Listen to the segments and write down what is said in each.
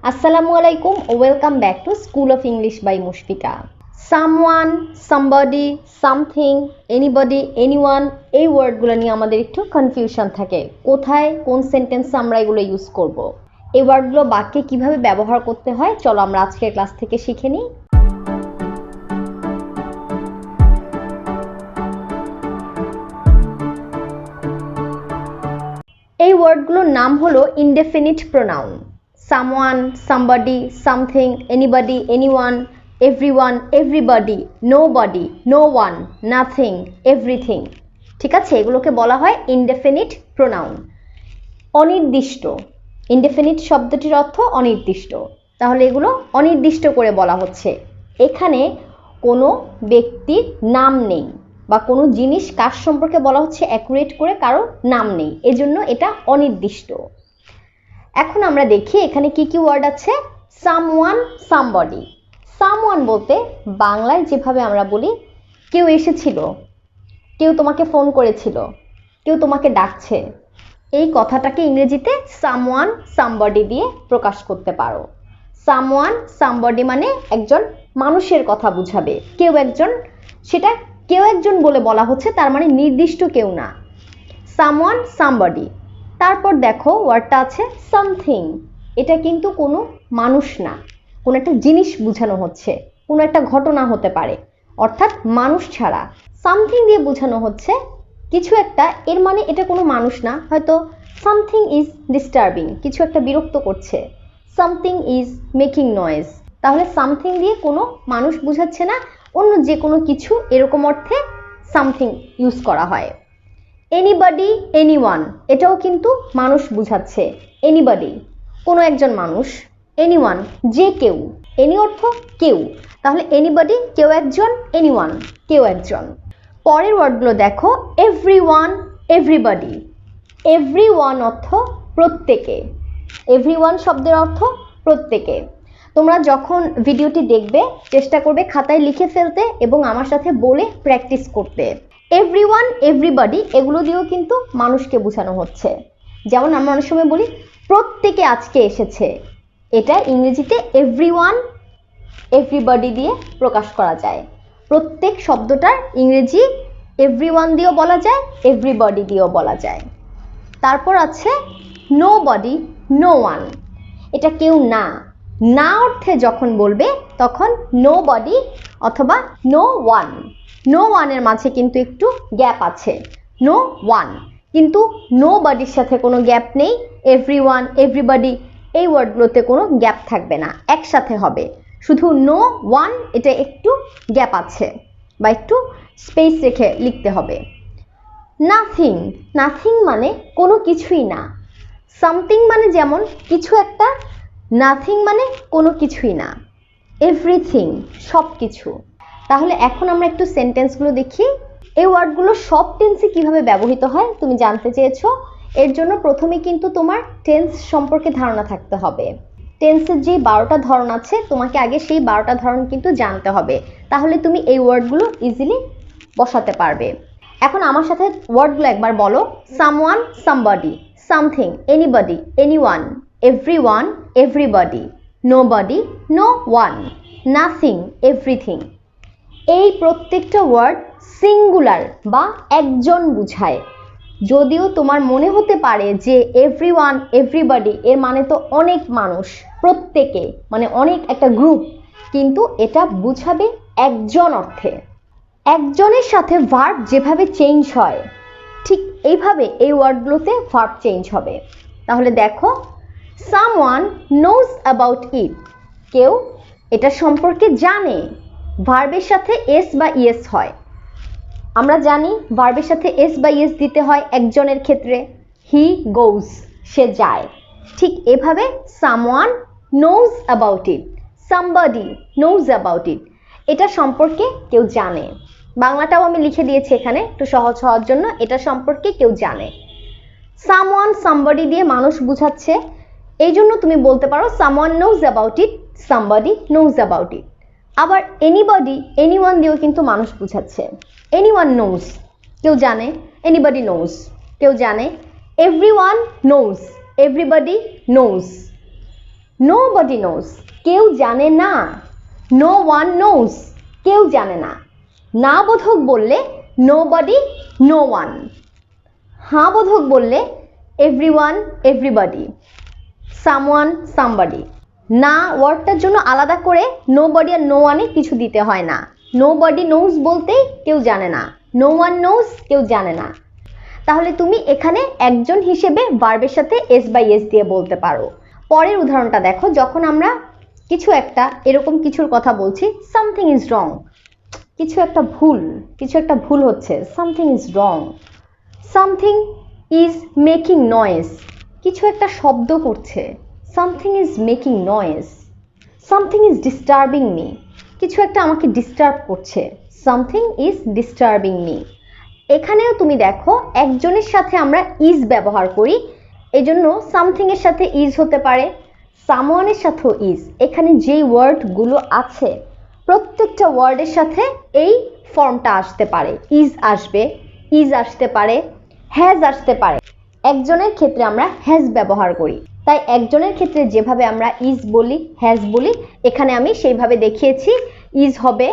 Assalamu alaikum, welcome back to School of English by Musfeka. Someone, somebody, something, anybody, anyone এই ওয়ার্ডগুলো নিয়ে আমাদের একটু কনফিউশন থাকে কোথায় কোন সেন্টেন্সে আমরা এগুলো ইউজ করব। এই ওয়ার্ডগুলো বাক্যে কিভাবে ব্যবহার করতে হয় চলো আমরা আজকের ক্লাস থেকে শিখে নিই। এই ওয়ার্ডগুলোর নাম হলো indefinite pronoun. someone, somebody, something, anybody, anyone, everyone, everybody, nobody, no one, nothing, everything। ঠিক আছে, এগুলোকে বলা হয় ইনডেফিনিট প্রোনাউন। অনির্দিষ্ট, ইনডেফিনিট শব্দটির অর্থ অনির্দিষ্ট, তাহলে এগুলো অনির্দিষ্ট করে বলা হচ্ছে। এখানে কোনো ব্যক্তির নাম নেই বা কোনো জিনিস কার সম্পর্কে বলা হচ্ছে অ্যাকুরেট করে কারো নাম নেই, এজন্য এটা অনির্দিষ্ট। এখন আমরা দেখি এখানে কি কি ওয়ার্ড আছে। Someone, somebody. সামওয়ান বলতে বাংলায় যেভাবে আমরা বলি কেউ এসেছিল, কেউ তোমাকে ফোন করেছিল, কেউ তোমাকে ডাকছে, এই কথাটাকে ইংরেজিতে সামওয়ান, সামবডি দিয়ে প্রকাশ করতে পারো। সামওয়ান, সামবডি মানে একজন মানুষের কথা বুঝাবে, কেউ একজন, সেটা কেউ একজন বলে বলা হচ্ছে, তার মানে নির্দিষ্ট কেউ না। Someone, somebody. তারপর দেখো ওয়ার্ডটা আছে সামথিং। এটা কিন্তু কোনো মানুষ না, কোনো একটা জিনিস বোঝানো হচ্ছে, কোনো একটা ঘটনা হতে পারে, অর্থাৎ মানুষ ছাড়া। সামথিং দিয়ে বোঝানো হচ্ছে কিছু একটা, এর মানে এটা কোনো মানুষ না, হয়তো সামথিং ইজ ডিস্টার্বিং, কিছু একটা বিরক্ত করছে, সামথিং ইজ মেকিং নয়েজ। তাহলে সামথিং দিয়ে কোনো মানুষ বোঝাচ্ছে না, অন্য যে কোনো কিছু, এরকম অর্থে সামথিং ইউজ করা হয়। এনিবডি, এনিওয়ান, এটাও কিন্তু মানুষ বুঝাচ্ছে। এনিবডি কোনো একজন মানুষ, এনিওয়ান যে কেউ, এনি অর্থ কেউ, তাহলে এনিবডি কেউ একজন, এনিওয়ান কেউ একজন। পরের ওয়ার্ডগুলো দেখো, এভরিওয়ান, এভরিবডি। এভরিওয়ান অর্থ প্রত্যেকে, এভরিওয়ান শব্দের অর্থ প্রত্যেকে। তোমরা যখন ভিডিওটি দেখবে চেষ্টা করবে খাতায় লিখে ফেলতে এবং আমার সাথে বলে প্র্যাকটিস করতে। এভরিওয়ান, এভরিবডি এগুলো দিয়েও কিন্তু মানুষকে বোঝানো হচ্ছে। যেমন আমরা অনেক সময় বলি প্রত্যেকে আজকে এসেছে, এটা ইংরেজিতে এভরিওয়ান, এভরিবডি দিয়ে প্রকাশ করা যায়। প্রত্যেক শব্দটার ইংরেজি এভরিওয়ান দিয়েও বলা যায়, এভরিবডি দিয়েও বলা যায়। তারপর আছে নোবডি, নো ওয়ান। এটা কেউ না, না অর্থে যখন বলবে তখন নোবডি অথবা নো ওয়ান। নো ওয়ানের মাঝে কিন্তু একটু গ্যাপ আছে, নো ওয়ান, কিন্তু নো বডির সাথে কোনো গ্যাপ নেই। এভরিওয়ান, এভরিবডি এই ওয়ার্ডগুলোতে কোনো গ্যাপ থাকবে না, একসাথে হবে। শুধু নো ওয়ান এটা একটু গ্যাপ আছে বা একটু স্পেস রেখে লিখতে হবে। নাথিং, নাথিং মানে কোনো কিছুই না। সামথিং মানে যেমন কিছু একটা, নাথিং মানে কোনো কিছুই না। এভরিথিং সব কিছু। তাহলে এখন আমরা একটু সেন্টেন্সগুলো দেখি। এই ওয়ার্ডগুলো সব টেন্সে কিভাবে ব্যবহৃত হয় তুমি জানতে চেয়েছো, এর জন্য প্রথমে কিন্তু তোমার টেন্স সম্পর্কে ধারণা থাকতে হবে। টেন্সের যে 12টা ধরন আছে তোমাকে আগে সেই 12টা ধরন কিন্তু জানতে হবে, তাহলে তুমি এই ওয়ার্ডগুলো ইজিলি বসাতে পারবে। এখন আমার সাথে ওয়ার্ডগুলো একবার বলো। Someone, somebody, something, anybody, anyone, everyone, everybody, nobody, no one, nothing, everything. এই প্রত্যেকটা ওয়ার্ড সিঙ্গুলার বা একজন বুঝায়। যদিও তোমার মনে হতে পারে যে এভরিওয়ান, এভরিবডি এর মানে তো অনেক মানুষ, প্রত্যেকে মানে অনেক একটা গ্রুপ, কিন্তু এটা বুঝাবে একজন অর্থে। একজনের সাথে ভার্ব যেভাবে চেঞ্জ হয় ঠিক এইভাবে এই ওয়ার্ডগুলোতে ভার্ব চেঞ্জ হবে। তাহলে দেখো, সামওয়ান নোজ অ্যাবাউট ইট, কেউ এটা সম্পর্কে জানে। ভার্বের সাথে এস বা ইয়েস হয়, আমরা জানি ভার্বের সাথে এস বা ইয়েস দিতে হয় একজনের ক্ষেত্রে। হি গোজ, সে যায়। ঠিক এভাবে someone nose about it, somebody nose about it, এটা সম্পর্কে কেউ জানে। বাংলাটাও আমি লিখে দিয়েছি এখানে একটু সহজ হওয়ার জন্য, এটা সম্পর্কে কেউ জানে। সামওয়ান, সামবডি দিয়ে মানুষ বুঝাচ্ছে, এই জন্য তুমি বলতে পারো someone nose about it, somebody nose about it. আবার এনিবডি, এনিওয়ান দিয়েও কিন্তু মানুষ বুঝাচ্ছে। এনিওয়ান নোজ কেউ জানে, এনিবডি নোজ কেউ জানে, everyone knows, everybody knows, Nobody knows, কেউ জানে না। No one knows, কেউ জানে না। না বোধক বললে nobody, no one। হ্যাঁ বোধক বললে everyone, everybody, someone, somebody। না ওয়ার্ডটার জন্য আলাদা করে nobody আর no one এ কিছু দিতে হয় না। Nobody knows বলতে কেউ জানে না, no one knows কেউ জানে না। তাহলে তুমি এখানে একজন হিসেবে ভার্বের সাথে s বাই s দিয়ে বলতে পারো। পরের উদাহরণটা দেখো, যখন আমরা কিছু একটা এরকম কিছুর কথা বলছি, সামথিং ইজ রং, কিছু একটা ভুল হচ্ছে, something is wrong. Something is making noise, কিছু একটা শব্দ করছে, something is making noise. Something is disturbing me, কিছু একটা আমাকে ডিস্টার্ব করছে, সামথিং ইজ ডিস্টার্বিং মি। এখানেও তুমি দেখো একজনের সাথে আমরা ইজ ব্যবহার করি, এজন্য সামথিং এর সাথে ইজ হতে পারে, সামওয়ানের সাথেও ইজ। এখানে যেই ওয়ার্ডগুলো আছে প্রত্যেকটা ওয়ার্ডের সাথে এই ফর্মটা আসতে পারে, ইজ আসতে পারে, হ্যাজ আসতে পারে। একজনের ক্ষেত্রে আমরা হ্যাজ ব্যবহার করি, তাই একজনের ক্ষেত্রে যেভাবে আমরা ইজ বলি, হ্যাজ বলি, এখানে আমি সেইভাবে দেখিয়েছি। ইজ হবে,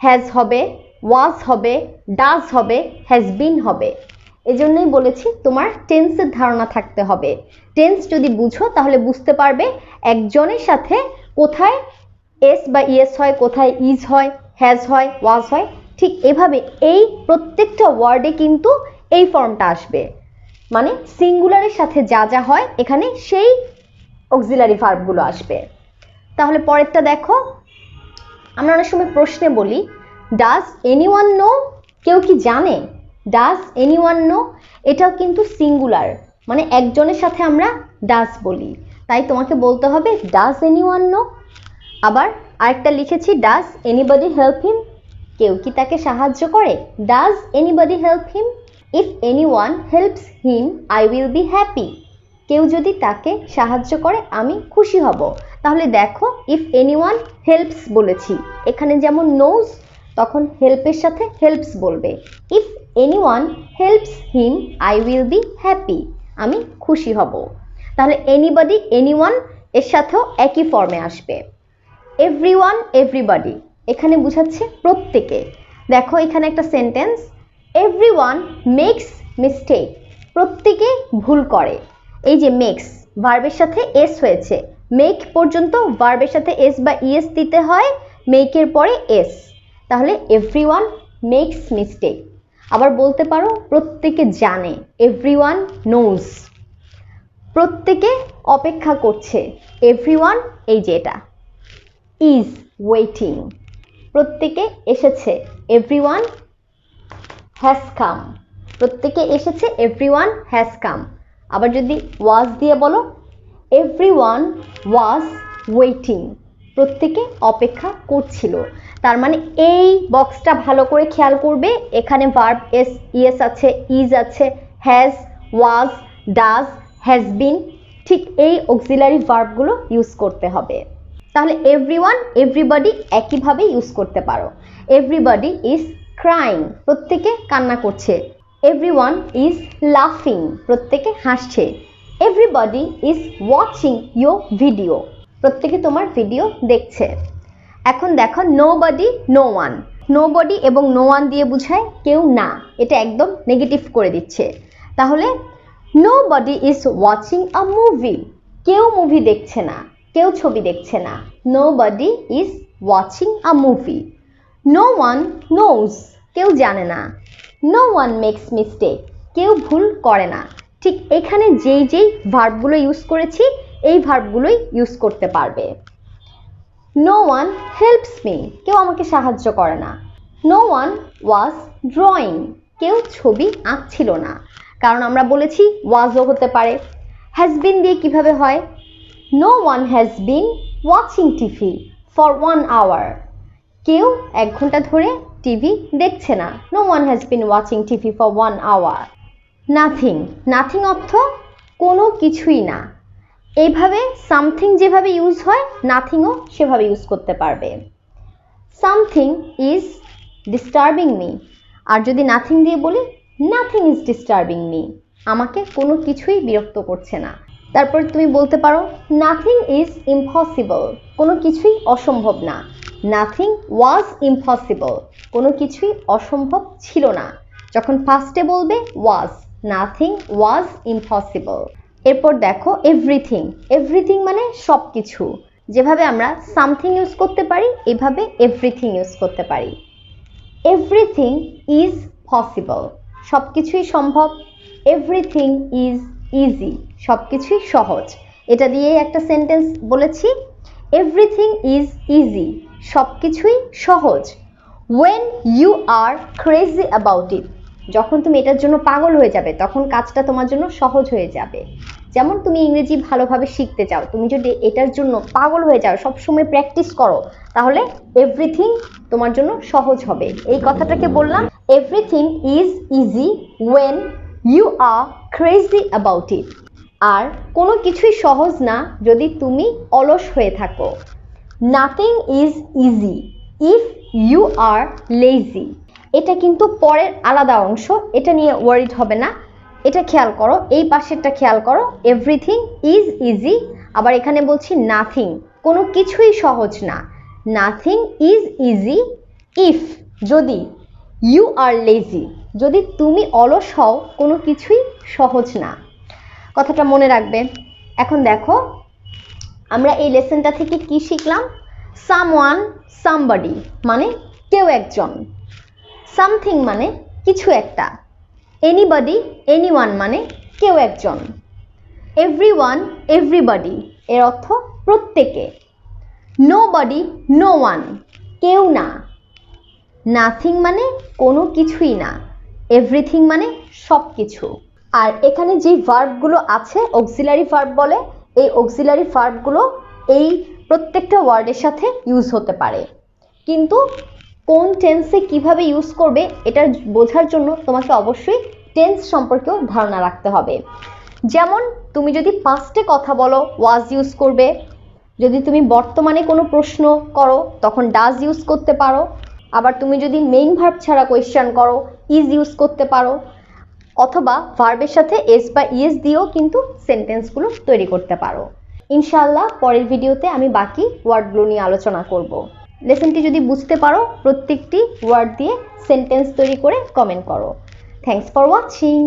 হ্যাজ হবে, ওয়াজ হবে, ডাজ হবে, হ্যাজ বিন হবে। এজন্যই বলেছি তোমার টেন্সের ধারণা থাকতে হবে। টেন্স যদি বুঝো তাহলে বুঝতে পারবে একজনের সাথে কোথায় এস বা ইএস হয়, কোথায় ইজ হয়, হ্যাজ হয়, ওয়াজ হয়। ঠিক এভাবে এই প্রত্যেকটা ওয়ার্ডে কিন্তু এই ফর্মটা আসবে, মানে সিঙ্গুলারের সাথে যা যা হয় এখানে সেই অক্সিলারি ভার্বগুলো আসবে। তাহলে পরেরটা দেখো, আমরা অনেক সময় প্রশ্নে বলি ডাজ এনিওয়ান নো, কেউ কি জানে? ডাজ এনিওয়ান নো এটাও কিন্তু সিঙ্গুলার, মানে একজনের সাথে আমরা ডাজ বলি, তাই তোমাকে বলতে হবে ডাজ এনিওয়ান নো। আবার আরেকটা লিখেছি ডাজ এনিবডি হেল্প হিম, কেউ কি তাকে সাহায্য করে? Does anybody help him? If anyone helps him I will be happy, কেউ যদি তাকে সাহায্য করে আমি খুশি হব। তাহলে দেখো ইফ এনিওয়ান হেল্পস বলেছি, এখানে যেমন নোজ তখন হেল্পের সাথে হেল্পস বলবে। If anyone helps him I will be happy, আমি খুশি হব। তাহলে এনিবডি, এনিওয়ান এর সাথেও একই ফর্মে আসবে। এভরিওয়ান, এভরিবডি এখানে বোঝাচ্ছে প্রত্যেকে। দেখো এখানে একটা সেন্টেন্স, এভরিওয়ান মেক্স মিস্টেক, প্রত্যেকে ভুল করে। এই যে মেক্স ভার্বের সাথে এস হয়েছে, মেক পর্যন্ত ভার্বের সাথে এস বা ইএস দিতে হয়, মেকের পরে এস। তাহলে এভরিওয়ান মেক্স মিস্টেক। আবার বলতে পারো প্রত্যেকে জানে, এভরিওয়ান নোজ। প্রত্যেকে অপেক্ষা করছে, এভরিওয়ান এই যে এটা ইজ ওয়েটিং। প্রত্যেকে এসেছে, এভরিওয়ান হ্যাজ কাম, প্রত্যেকে এসেছে, এভরিওয়ান হ্যাজ কাম। আবার যদি ওয়াজ দিয়ে বলো, এভরিওয়ান ওয়াজ ওয়েটিং, প্রত্যেকে অপেক্ষা করছিল। তার মানে এই বক্সটা ভালো করে খেয়াল করবে, এখানে ভার্ব এস ইএস আছে, ইজ আছে, has, was, does, has been, ঠিক এই অক্সিলারি ভার্বগুলো ইউজ করতে হবে। তাহলে এভরিওয়ান, এভরিবডি একইভাবে ইউজ করতে পারো। এভরিবডি ইজ ক্রাইং, প্রত্যেকে কান্না করছে। এভরিওয়ান ইজ লাফিং, প্রত্যেকে হাসছে। Everybody is watching your video, প্রত্যেকে তোমার ভিডিও দেখছে। এখন দেখো নোবডি, নো ওয়ান। নোবডি এবং নো ওয়ান দিয়ে বোঝায় কেউ না, এটা একদম নেগেটিভ করে দিচ্ছে। তাহলে nobody is watching a movie, কেউ মুভি দেখছে না, কেউ ছবি দেখছে না। Nobody is watching a movie. No one knows, কেউ জানে না। নো ওয়ান মেক্স মিস্টেক, কেউ ভুল করে না। ঠিক এখানে যেই যেই ভার্বগুলো ইউজ করেছি এই ভার্বগুলোই ইউজ করতে পারবে। নো ওয়ান হেল্পস মি, কেউ আমাকে সাহায্য করে না। নো ওয়ান ওয়াজ ড্রয়িং, কেউ ছবি আঁকছিল না, কারণ আমরা বলেছি ওয়াজও হতে পারে। হ্যাজ বিন দিয়ে কিভাবে হয়? No one has been watching TV for 1 hour, কেউ 1 ঘন্টা ধরে টিভি দেখছে না। No one has been watching TV for 1 hour। Nothing, nothing অর্থ কোনো কিছুই না। এইভাবে সামথিং যেভাবে ইউজ হয় নাথিংও সেভাবে ইউজ করতে পারবে। সামথিং ইজ ডিস্টার্বিং মি, আর যদি নাথিং দিয়ে বলি নাথিং ইজ ডিস্টার্বিং মি, আমাকে কোনো কিছুই বিরক্ত করছে না। তারপর তুমি বলতে পারো নাথিং ইজ ইম্পসিবল, কোনো কিছুই অসম্ভব না। নাথিং ওয়াজ ইম্পসিবল, কোনো কিছুই অসম্ভব ছিল না। যখন ফার্স্টে বলবে ওয়াজ, নাথিং ওয়াজ ইম্পসিবল। এরপর দেখো এভরিথিং, এভরিথিং মানে সব কিছু। যেভাবে আমরা সামথিং ইউজ করতে পারি এভাবে এভরিথিং ইউজ করতে পারি। এভরিথিং ইজ পসিবল, সব কিছুই সম্ভব। এভরিথিং ইজ ইজি, সব কিছুই সহজ। এটা দিয়ে একটা সেন্টেন্স বলেছি, এভরিথিং ইজ ইজি, সব কিছুই সহজ। When you are crazy about it, যখন তুমি এটার জন্য পাগল হয়ে যাবে তখন কাজটা তোমার জন্য সহজ হয়ে যাবে। যেমন তুমি ইংরেজি ভালোভাবে শিখতে চাও, তুমি যদি এটার জন্য পাগল হয়ে যাও, সবসময় প্র্যাকটিস করো, তাহলে এভরিথিং তোমার জন্য সহজ হবে। এই কথাটাকে বললাম, everything is easy when you are crazy about it. আর কোনো কিছুই সহজ না যদি তুমি অলস হয়ে থাকো। Nothing is easy if you are lazy. এটা কিন্তু পরের আলাদা অংশ, এটা নিয়ে ওয়ারিড হবে না। এটা খেয়াল করো, এই পাশেরটা খেয়াল করো, এভরিথিং ইজ ইজি। আবার এখানে বলছি নাথিং, কোনো কিছুই সহজ না। নাথিং ইজ ইজি ইফ, যদি, ইউ আর লেজি, যদি তুমি অলস হও কোনো কিছুই সহজ না। কথাটা মনে রাখবে। এখন দেখো আমরা এই লেসনটা থেকে কি শিখলাম? সামওয়ান, সামবডি মানে কেউ একজন। সামথিং মানে কিছু একটা। এনিবডি, এনিওয়ান মানে কেউ একজন। এভরিওয়ান, এভরিবডি এর অর্থ প্রত্যেকে। নোবডি, নো ওয়ান কেউ না। নাথিং মানে কোনো কিছুই না। এভরিথিং মানে সব কিছু। আর এখানে যে ভার্বগুলো আছে অক্সিলারি ভার্ব বলে, এই অক্সিলারি ভার্বগুলো এই প্রত্যেকটা ওয়ার্ডের সাথে ইউজ হতে পারে, কিন্তু কোন টেন্সে কিভাবে ইউজ করবে এটা বোঝার জন্য তোমাকে অবশ্যই টেন্স সম্পর্কেও ধারণা রাখতে হবে। যেমন তুমি যদি পাস্টে কথা বলো ওয়াজ ইউজ করবে, যদি তুমি বর্তমানে কোনো প্রশ্ন করো তখন ডাজ ইউজ করতে পারো। আবার তুমি যদি মেইন ভার্ব ছাড়া কোয়েশ্চেন করো ইজ ইউজ করতে পারো, অথবা ভার্বের সাথে এস বা ইএস দিয়েও কিন্তু সেন্টেন্সগুলো তৈরি করতে পারো। ইনশাআল্লাহ পরের ভিডিওতে আমি বাকি ওয়ার্ডগুলো নিয়ে আলোচনা করব। লেসনটি যদি বুঝতে পারো প্রত্যেকটি ওয়ার্ড দিয়ে সেন্টেন্স তৈরি করে কমেন্ট করো। Thanks for watching.